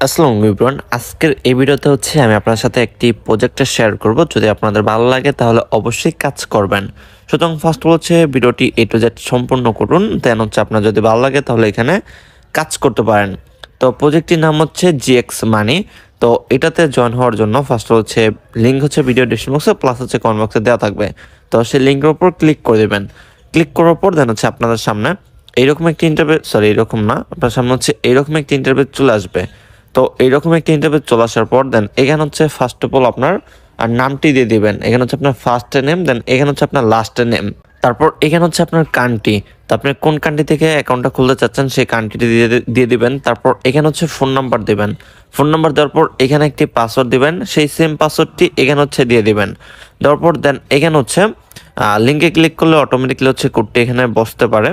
আসসালামু আলাইকুম আজকের এই ভিডিওতে আমি আপনার সাথে একটি প্রজেক্ট শেয়ার করব। যদি আপনাদের ভালো লাগে তাহলে অবশ্যই কাজ করবেন। সুতরাং ফার্স্ট অফ অল ভিডিওটি A to Z সম্পূর্ণ করুন, দেন আপনার যদি ভালো লাগে তাহলে এখানে কাজ করতে পারেন। তো প্রজেক্টটির নাম হচ্ছে GX মানি। তো এটাতে জয়েন হওয়ার জন্য first of all link video description বক্সে প্লাস কমেন্ট বক্সে দেওয়া থাকবে। তো সেই লিঙ্কের উপর ক্লিক করে দেবেন। ক্লিক করার পর দেন আপনাদের সামনে এইরকম একটি ইন্টারভিউ, এরকম না, আপনার সামনে এইরকম একটি ইন্টারভিউ চলে আসবে। তো এইরকম একটা ইন্টারভিউ চলে আসার পর দেন এখানে ফার্স্ট অফ অল আপনার নামটি দিয়ে দিবেন। এখানে আপনার ফার্স্ট নেম, দেন এখানে আপনার লাস্ট নেম, তারপর এখানে আপনার কান্ট্রি। তো আপনি কোন কান্ট্রি থেকে অ্যাকাউন্টটা খুলতে চাচ্ছেন সেই কান্ট্রিটি দিয়ে দিবেন। তারপর এখানে ফোন নাম্বার দিবেন। ফোন নাম্বার দেওয়ার পর এখানে একটি পাসওয়ার্ড দিবেন, সেই সেম পাসওয়ার্ডটি এখানে দিয়ে দিবেন। দেওয়ার পর দেন এখানে লিঙ্কে ক্লিক করলে অটোমেটিকলি কোডটি এখানে বসতে পারে।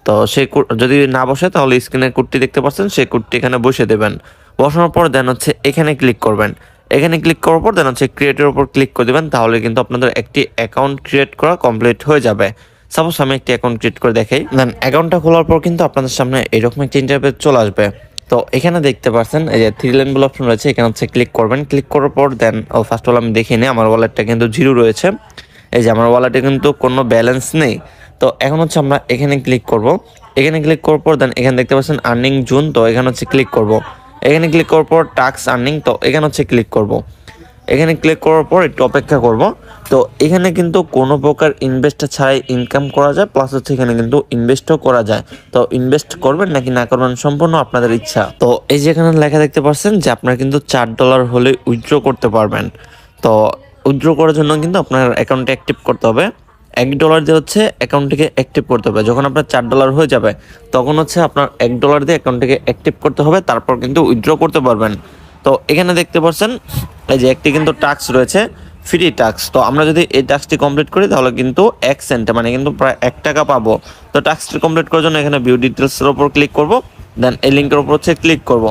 তো সেই যদি না বসে তাহলে স্ক্রিনে কোডটি দেখতে পাচ্ছেন, সেই কোডটি এখানে বসে দেবেন। বসানোর পর দেন এখানে ক্লিক করবেন। এখানে ক্লিক করার পর দেন ক্রিয়েটের উপর ক্লিক করে দেবেন। তাহলে কিন্তু আপনাদের একটি অ্যাকাউন্ট ক্রিয়েট করা কমপ্লিট হয়ে যাবে। সাপোজ আমি একটি অ্যাকাউন্ট ক্রিয়েট করে দেখাই। দেন অ্যাকাউন্টটা খোলার পর কিন্তু আপনাদের সামনে এরকম একটি ইন্টারফেস চলে আসবে। তো এখানে দেখতে পাচ্ছেন এই যে 3 লাইন বলে অপশন রয়েছে, এখানে ক্লিক করবেন। ক্লিক করার পর দেন ফার্স্ট অল আমি দেখে নিই আমার ওয়ালেটটা কিন্তু 0 রয়েছে। এই যে আমার ওয়ালেটে কিন্তু কোনো ব্যালেন্স নেই। তো এখন আমরা এখানে ক্লিক করব। এখানে ক্লিক করার পর দেন এখানে দেখতে পাচ্ছেন আর্নিং জুন। তো এখানে ক্লিক করব। এখানে ক্লিক করার পর টাস্ক আর্নিং, তো এখানে ক্লিক করব। এখানে ক্লিক করার পর একটু অপেক্ষা করব। তো এখানে কিন্তু কোনো প্রকার ইনভেস্ট ছাড়াই ইনকাম করা যায়, প্লাস এখানে কিন্তু ইনভেস্টও করা যায়। তো ইনভেস্ট করবেন নাকি না করবেন সম্পূর্ণ আপনাদের ইচ্ছা। তো এই যে এখানে লেখা দেখতে পাচ্ছেন যে আপনারা কিন্তু $4 হলে উইথড্র করতে পারবেন। তো উইথড্র করার জন্য কিন্তু আপনার অ্যাকাউন্টে অ্যাক্টিভ করতে হবে। $1 দিয়ে অ্যাকাউন্টটিকে অ্যাক্টিভ করতে হবে। যখন আপনার $4 হয়ে যাবে তখন আপনার $1 দিয়ে অ্যাকাউন্টটিকে অ্যাক্টিভ করতে হবে, তারপর কিন্তু উইথড্র করতে পারবেন। তো এখানে দেখতে পাচ্ছেন এই যে একটি কিন্তু টাস্ক রয়েছে, ফ্রি টাস্ক। তো আমরা যদি এই টাস্কটি কমপ্লিট করি তাহলে কিন্তু 1 সেন্ট মানে কিন্তু প্রায় $1 পাবো। তো টাস্কটি কমপ্লিট করার জন্য এখানে ভিউ ডিটেলসের উপর ক্লিক করব। দেন এই লিঙ্কের উপর ক্লিক করব।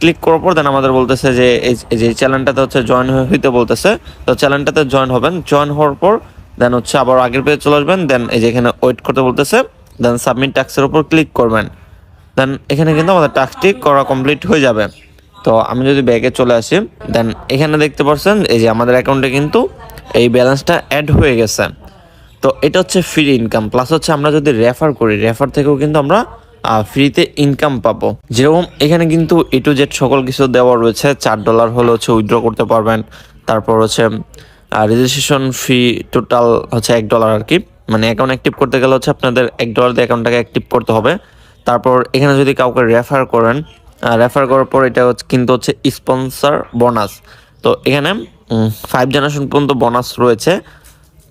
ক্লিক করার পর দেন আমাদের বলতেছে যে এই যে চ্যানেলটাতে জয়েন হইতে বলতেছে। তো চ্যানেলটাতে জয়েন হবেন। জয়েন হওয়ার পর দেন আবার আগের পেজে চলে আসবেন। দেন এই যে এখানে ওয়েট করতে বলতেছে। দেন সাবমিট টাস্কের উপর ক্লিক করবেন। দেন এখানে কিন্তু আমাদের টাস্কটি করা কমপ্লিট হয়ে যাবে। তো আমি যদি ব্যাগে চলে আসি, দেন এখানে দেখতে পাচ্ছেন এই যে আমাদের অ্যাকাউন্টে কিন্তু এই ব্যালেন্সটা অ্যাড হয়ে গেছে। তো এটা ফ্রি ইনকাম, প্লাস আমরা যদি রেফার করি, রেফার থেকেও কিন্তু আমরা ফ্রিতে ইনকাম পাবো। যেরকম এখানে কিন্তু A to Z সকল কিছু দেওয়া রয়েছে। $4 হলে উইথড্র করতে পারবেন। তারপর রেজিস্ট্রেশন ফি টোটাল $1 আর কি, মানে অ্যাকাউন্ট অ্যাক্টিভ করতে গেলে আপনাদের $1 দিয়ে অ্যাকাউন্টটাকে অ্যাক্টিভ করতে হবে। তারপর এখানে যদি কাউকে রেফার করেন, রেফার করার পর এটা কিন্তু স্পন্সর বোনাস। তো এখানে 5 জেনারেশন পর্যন্ত বোনাস রয়েছে।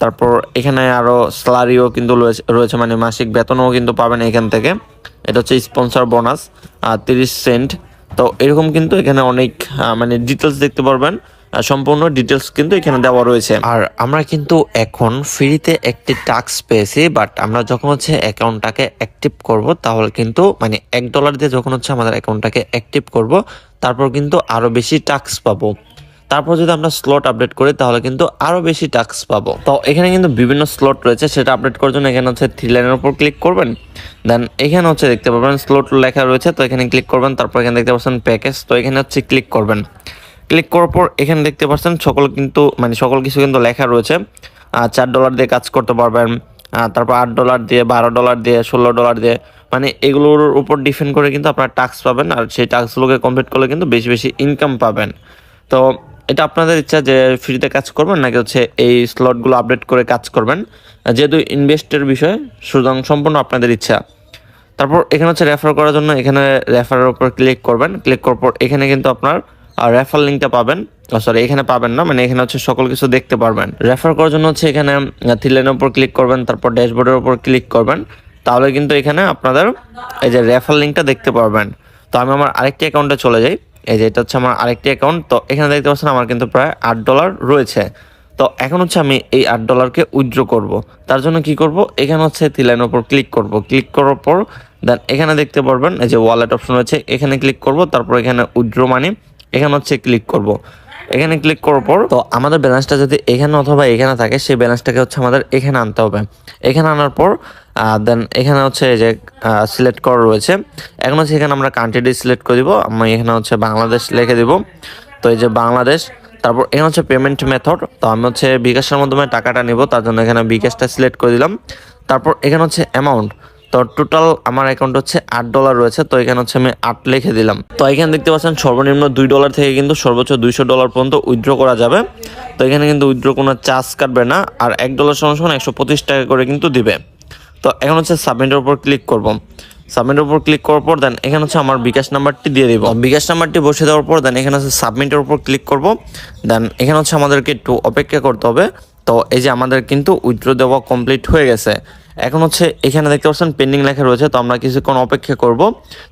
তারপর এখানে আরও স্যালারিও কিন্তু রয়েছে, মানে মাসিক বেতনও কিন্তু পাবেন এখান থেকে। এটা স্পন্সর বোনাস 30 সেন্ট। তো এরকম কিন্তু এখানে অনেক মানে ডিটেলস দেখতে পারবেন। সম্পূর্ণ ডিটেলস কিন্তু এখানে দেওয়া রয়েছে। আর আমরা কিন্তু এখন ফ্রিতে একটি টাস্ক পেয়েছি, বাট আমরা যখন অ্যাকাউন্টটাকে অ্যাক্টিভ করব তাহলে কিন্তু মানে $1 দিয়ে যখন আমাদের অ্যাকাউন্টটাকে অ্যাক্টিভ করব তারপর কিন্তু আরো বেশি টাস্ক পাবো। তারপর যদি আমরা স্লট আপডেট করি তাহলে কিন্তু আরো বেশি টাস্ক পাবো। তো এখানে কিন্তু বিভিন্ন স্লট রয়েছে, সেটা আপডেট করার জন্য এখানে 3 লাইনের উপর ক্লিক করবেন। দেন এখানে দেখতে পাবেন স্লট লেখা রয়েছে, তো এখানে ক্লিক করবেন। তারপর এখানে দেখতে পাচ্ছেন প্যাকেজ, তো এখানে ক্লিক করবেন। ক্লিক করার পর এখানে দেখতে পাচ্ছেন সকল কিছু কিন্তু লেখা রয়েছে। $4 দিয়ে কাজ করতে পারবেন, তারপর $8 দিয়ে, $12 দিয়ে, $16 দিয়ে, মানে এগুলোর উপর ডিপেন্ড করে কিন্তু আপনারা টাস্ক পাবেন। আর সেই টাস্কগুলোকে কমপ্লিট করলে কিন্তু বেশি বেশি ইনকাম পাবেন। তো এটা আপনাদের ইচ্ছা যে ফ্রিতে কাজ করবেন নাকি এই স্লটগুলো আপডেট করে কাজ করবেন। যেহেতু ইনভেস্টের বিষয়, সুতরাং সম্পূর্ণ আপনাদের ইচ্ছা। তারপর এখানে রেফার করার জন্য এখানে রেফারের উপর ক্লিক করবেন। ক্লিক করার পর এখানে কিন্তু আপনার রেফার লিঙ্কটা পাবেন। এখানে পাবেন না, মানে এখানে সকল কিছু দেখতে পারবেন। রেফার করার জন্য এখানে 3 লাইনের উপর ক্লিক করবেন। তারপর ড্যাশবোর্ডের উপর ক্লিক করবেন। তাহলে কিন্তু এখানে আপনাদের এই যে রেফার লিঙ্কটা দেখতে পারবেন। তো আমি আমার আরেকটি অ্যাকাউন্টে চলে যাই। এই যে এটা আমার আরেকটি অ্যাকাউন্ট। তো এখানে দেখতে পাচ্ছেন আমার কিন্তু প্রায় $8 রয়েছে। তো এখন আমি এই $8কে উইথড্র করব। তার জন্য কি করব, এখানে 3 লাইনের উপর ক্লিক করব। ক্লিক করার পর দেন এখানে দেখতে পারবেন এই যে ওয়ালেট অপশন রয়েছে, এখানে ক্লিক করব। তারপর এখানে উইথড্র মানি, এখানে ক্লিক করব। এখানে ক্লিক করার পর তো আমাদের ব্যালেন্সটা যদি এখানে অথবা এখানে থাকে সেই ব্যালেন্সটাকে হচ্ছে আমাদের এখানে আনতে হবে। এখানে আনার পর দেন এখানে হচ্ছে এই যে সিলেক্ট করা রয়েছে। এখন হচ্ছে এখানে আমরা কান্ট্রিটি সিলেক্ট করে দিব। আমি এখানে হচ্ছে বাংলাদেশ লিখে দিব। তো এই যে বাংলাদেশ, তারপর এখানে হচ্ছে পেমেন্ট মেথড। তো আমি হচ্ছে বিকাশের মাধ্যমে টাকাটা নিব, তার জন্য এখানে বিকাশটা সিলেক্ট করে দিলাম। তারপর এখানে হচ্ছে অ্যামাউন্ট। তো টোটাল আমার অ্যাকাউন্ট হচ্ছে $8 রয়েছে, তো এখানে হচ্ছে আমি 8 লিখে দিলাম। তো এখানে দেখতে পাচ্ছেন সর্বনিম্ন $2 থেকে কিন্তু সর্বোচ্চ $200 পর্যন্ত উইথড্র করা যাবে। তো এখানে কিন্তু উইথড্র কোনো চার্জ কাটবে না, আর $1 সমান 125 টাকা করে কিন্তু দিবে। তো এখন হচ্ছে সাবমিটের উপর ক্লিক করব। সাবমিটের উপর ক্লিক করার পর দেন এখানে হচ্ছে আমার বিকাশ নাম্বারটি দিয়ে দিব। বিকাশ নাম্বারটি বসিয়ে দেওয়ার পর দেন এখানে হচ্ছে সাবমিটের উপর ক্লিক করব। দেন এখানে হচ্ছে আমাদেরকে একটু অপেক্ষা করতে হবে। তো এই যে আমাদের কিন্তু উইথড্র দেওয়া কমপ্লিট হয়ে গেছে। এখন হচ্ছে এখানে দেখতে পাচ্ছেন পেন্ডিং লেখা রয়েছে, তো আমরা কিছুক্ষণ অপেক্ষা করব,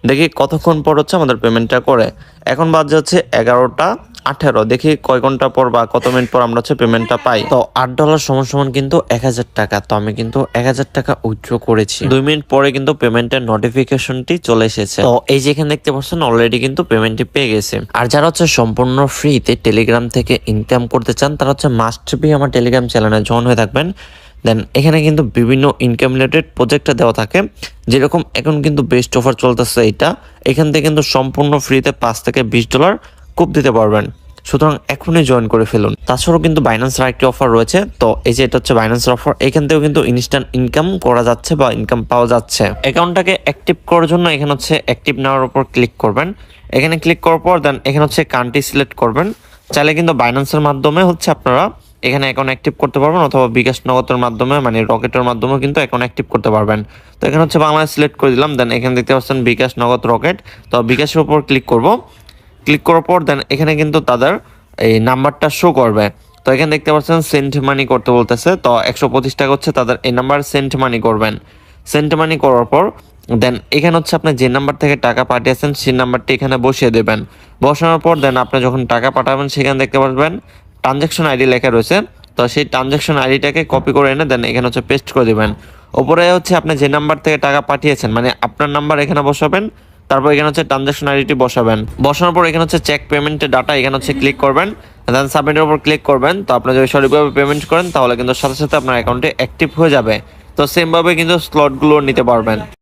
দেখি কতক্ষণ পর হচ্ছে আমাদের পেমেন্টটা করে। এখন বাজে হচ্ছে 11:18, দেখি কয় ঘন্টা পর বা কত মিনিট পর আমরা হচ্ছে পেমেন্টটা পাই। তো $8 সমান সমান কিন্তু 1000 টাকা। তো আমি কিন্তু 1000 টাকা উইথড্র করেছি। 2 মিনিট পরে কিন্তু পেমেন্টের নোটিফিকেশনটি চলে এসেছে। তো এই যে এখানে দেখতে পাচ্ছেন অলরেডি কিন্তু পেমেন্টটি পেয়ে গেছে। আর যারা হচ্ছে সম্পূর্ণ ফ্রিতে টেলিগ্রাম থেকে ইনকাম করতে চান তারা হচ্ছে মাস্ট বি আমার টেলিগ্রাম চ্যানেলে জয়েন হয়ে থাকবেন। দেন এখানে কিন্তু বিভিন্ন ইনকাম রিলেটেড প্রজেক্টটা দেওয়া থাকে, যেরকম এখন কিন্তু বেস্ট অফার চলতেছে এটা। এখান থেকে কিন্তু সম্পূর্ণ ফ্রিতে $5 থেকে $20 কুপ দিতে পারবেন। সুতরাং এখনই জয়েন করে ফেলুন। তাছাড়াও কিন্তু বাইন্যান্সের একটি অফার রয়েছে। তো এই যে এটা হচ্ছে বাইন্যান্সের অফার, এখান থেকেও কিন্তু ইনস্ট্যান্ট ইনকাম করা যাচ্ছে বা ইনকাম পাওয়া যাচ্ছে। অ্যাকাউন্টটাকে অ্যাক্টিভ করার জন্য এখানে হচ্ছে অ্যাক্টিভ নেওয়ার উপর ক্লিক করবেন। এখানে ক্লিক করার পর দেন এখানে হচ্ছে কান্ট্রি সিলেক্ট করবেন। চাইলে কিন্তু বাইন্যান্সের মাধ্যমে হচ্ছে আপনারা এখানে অ্যাকাউন্ট অ্যাক্টিভ করতে পারবেন, অথবা বিকাশ নগদের মাধ্যমে মানে রকেটের মাধ্যমেও কিন্তু অ্যাকাউন্ট অ্যাক্টিভ করতে পারবেন। তো এখানে হচ্ছে বাংলাদেশ সিলেক্ট করে দিলাম। দেন এখানে দেখতে পাচ্ছেন বিকাশ নগদ রকেট। তো বিকাশের উপর ক্লিক করব। ক্লিক করার পর দেন এখানে কিন্তু তাদের এই নাম্বারটা শো করবে। তো এখানে দেখতে পাচ্ছেন সেন্ড মানি করতে বলতেছে। তো 125 টাকা হচ্ছে তাদের এই নাম্বার সেন্ড মানি করবেন। সেন্ড মানি করার পর দেন এখানে হচ্ছে আপনি যে নাম্বার থেকে টাকা পাঠিয়েছেন সেই নাম্বারটি এখানে বসিয়ে দেবেন। বসানোর পর দেন আপনি যখন টাকা পাঠাবেন সেখানে দেখতে পারবেন ট্রানজ্যাকশন আইডি লেখা রয়েছে। তো সেই ট্রানজ্যাকশন আইডিটাকে কপি করে এনে দেন এখানে হচ্ছে পেস্ট করে দেবেন। ওপরে হচ্ছে আপনি যে নাম্বার থেকে টাকা পাঠিয়েছেন মানে আপনার নাম্বার এখানে বসাবেন। তারপর এখানে হচ্ছে ট্রানজ্যাকশন আইডিটি বসাবেন। বসানোর পর এখানে হচ্ছে চেক পেমেন্টের ডাটা এখানে হচ্ছে ক্লিক করবেন। দেন সাবমিটের উপর ক্লিক করবেন। তো আপনি যদি সঠিকভাবে পেমেন্ট করেন তাহলে কিন্তু সাথে সাথে আপনার অ্যাকাউন্টে অ্যাক্টিভ হয়ে যাবে। তো সেমভাবে কিন্তু স্লটগুলো নিতে পারবেন।